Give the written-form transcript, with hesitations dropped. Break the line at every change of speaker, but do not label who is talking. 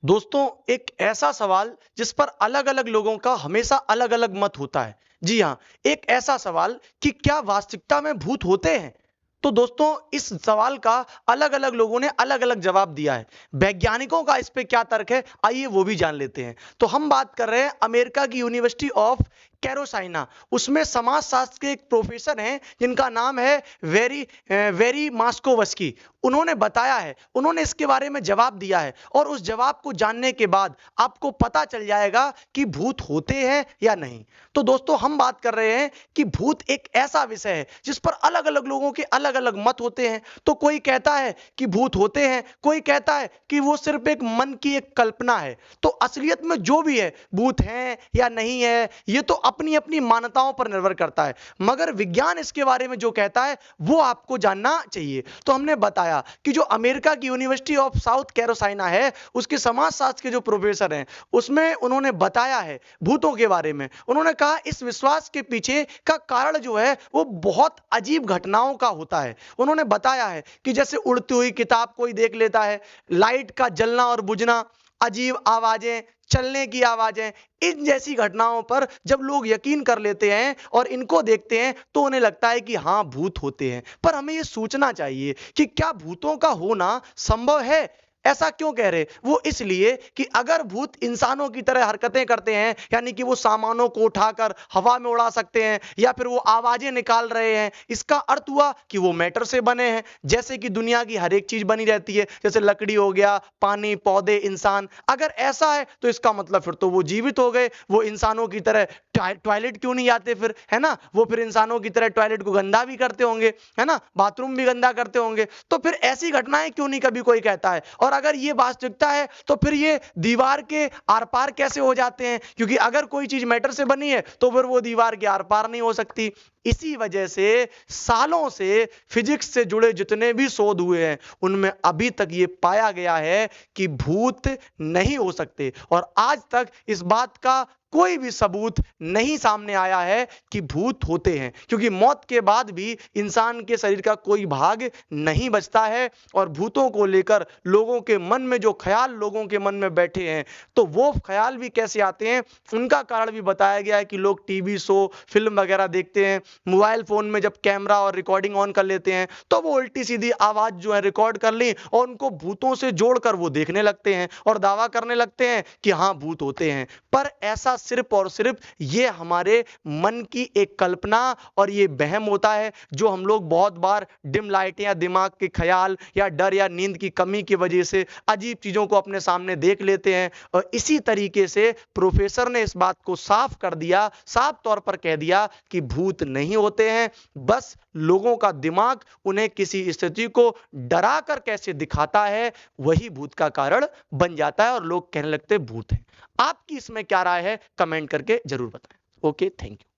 दोस्तों, एक ऐसा सवाल जिस पर अलग-अलग लोगों का हमेशा अलग-अलग मत होता है। जी हाँ, एक ऐसा सवाल कि क्या वास्तविकता में भूत होते हैं? तो दोस्तों, इस सवाल का अलग-अलग लोगों ने अलग-अलग जवाब दिया है। वैज्ञानिकों का इस पे क्या तर्क है, आइए वो भी जान लेते हैं। तो हम बात कर रहे हैं अमेरिका की यूनिवर्सिटी ऑफ कैरोलिना। उसमें समाजशास्त्र के एक प्रोफेसर हैं जिनका नाम है वेरी मास्कोवस्की। उन्होंने बताया है, उन्होंने इसके बारे में जवाब दिया है और उस जवाब को जानने के बाद आपको पता चल जाएगा कि भूत होते हैं या नहीं। तो दोस्तों, हम बात कर रहे हैं कि भूत एक ऐसा विषय है जिस पर अलग-अलग लोगों के अलग-अलग मत होते हैं। तो कोई कहता है कि भूत होते हैं, कोई कहता है कि वो सिर्फ एक मन की एक कल्पना है। तो असलियत में जो भी है, भूत हैं या नहीं है, ये तो अपनी-अपनी मान्यताओं पर निर्भर करता है। मगर विज्ञान इसके बारे में जो कहता है, वो आपको जानना चाहिए। तो हमने बताया कि जो अमेरिका की यूनिवर्सिटी ऑफ साउथ कैरोलिना है, उसके समाजशास्त्र के जो प्रोफेसर हैं, उसमें उन्होंने बताया है भूतों के बारे में। उन्होंने कहा इस विश्वास के पीछे का कारण जो है वो बहुत अजीब घटनाओं का होता है। उन्होंने बताया है कि जैसे उड़ती हुई किताब कोई देख लेता है, लाइट का जलना और बुझना, अजीब आवाजें, चलने की आवाजें, इन जैसी घटनाओं पर जब लोग यकीन कर लेते हैं और इनको देखते हैं तो उन्हें लगता है कि हाँ, भूत होते हैं। पर हमें यह सोचना चाहिए कि क्या भूतों का होना संभव है? ऐसा क्यों कह रहे? वो इसलिए कि अगर भूत इंसानों की तरह हरकतें करते हैं, यानी कि वो सामानों को उठाकर हवा में उड़ा सकते हैं या फिर वो आवाजें निकाल रहे हैं, इसका अर्थ हुआ कि वो मैटर से बने हैं। जैसे कि दुनिया की हर एक चीज बनी रहती है, जैसे लकड़ी हो गया, पानी, पौधे, इंसान। अगर ऐसा है तो इसका मतलब फिर तो वो जीवित हो गए। वो इंसानों की तरह टॉयलेट क्यों नहीं जाते फिर, है ना? वो फिर इंसानों की तरह टॉयलेट को गंदा भी करते होंगे, है ना? बाथरूम भी गंदा करते होंगे। तो फिर ऐसी घटनाएं क्यों नहीं कभी कोई कहता है? और अगर ये वास्तविकता है तो फिर ये दीवार के आर पार कैसे हो जाते हैं? क्योंकि अगर कोई चीज मैटर से बनी है तो फिर वो दीवार के आर पार नहीं हो सकती। इसी वजह से सालों से फिजिक्स से जुड़े जितने भी शोध हुए हैं, उनमें अभी तक ये पाया गया है कि भूत नहीं हो सकते। और आज तक इस बात का कोई भी सबूत नहीं सामने आया है कि भूत होते हैं, क्योंकि मौत के बाद भी इंसान के शरीर का कोई भाग नहीं बचता है। और भूतों को लेकर लोगों के मन में जो ख्याल लोगों के मन में बैठे हैं, तो वो ख्याल भी कैसे आते हैं, उनका कारण भी बताया गया है कि लोग टीवी शो, फिल्म वगैरह देखते हैं, मोबाइल फोन में जब कैमरा और रिकॉर्डिंग ऑन कर लेते हैं तो वो उल्टी सीधी आवाज जो है रिकॉर्ड कर ली और उनको भूतों से जोड़कर वो देखने लगते हैं और दावा करने लगते हैं कि हाँ, भूत होते हैं। पर ऐसा सिर्फ और सिर्फ ये हमारे मन की एक कल्पना और ये वहम होता है, जो हम लोग बहुत बार डिम लाइट या दिमाग के ख्याल या डर या नींद की कमी की वजह से अजीब चीजों को अपने सामने देख लेते हैं। और इसी तरीके से प्रोफेसर ने इस बात को साफ कर दिया, साफ तौर पर कह दिया कि भूत नहीं होते हैं। बस लोगों का दिमाग उन्हें किसी स्थिति को डरा कर कैसे दिखाता है, वही भूत का कारण बन जाता है और लोग कहने लगते भूत है। आपकी इसमें क्या राय है, कमेंट करके जरूर बताएं। Okay, thank you.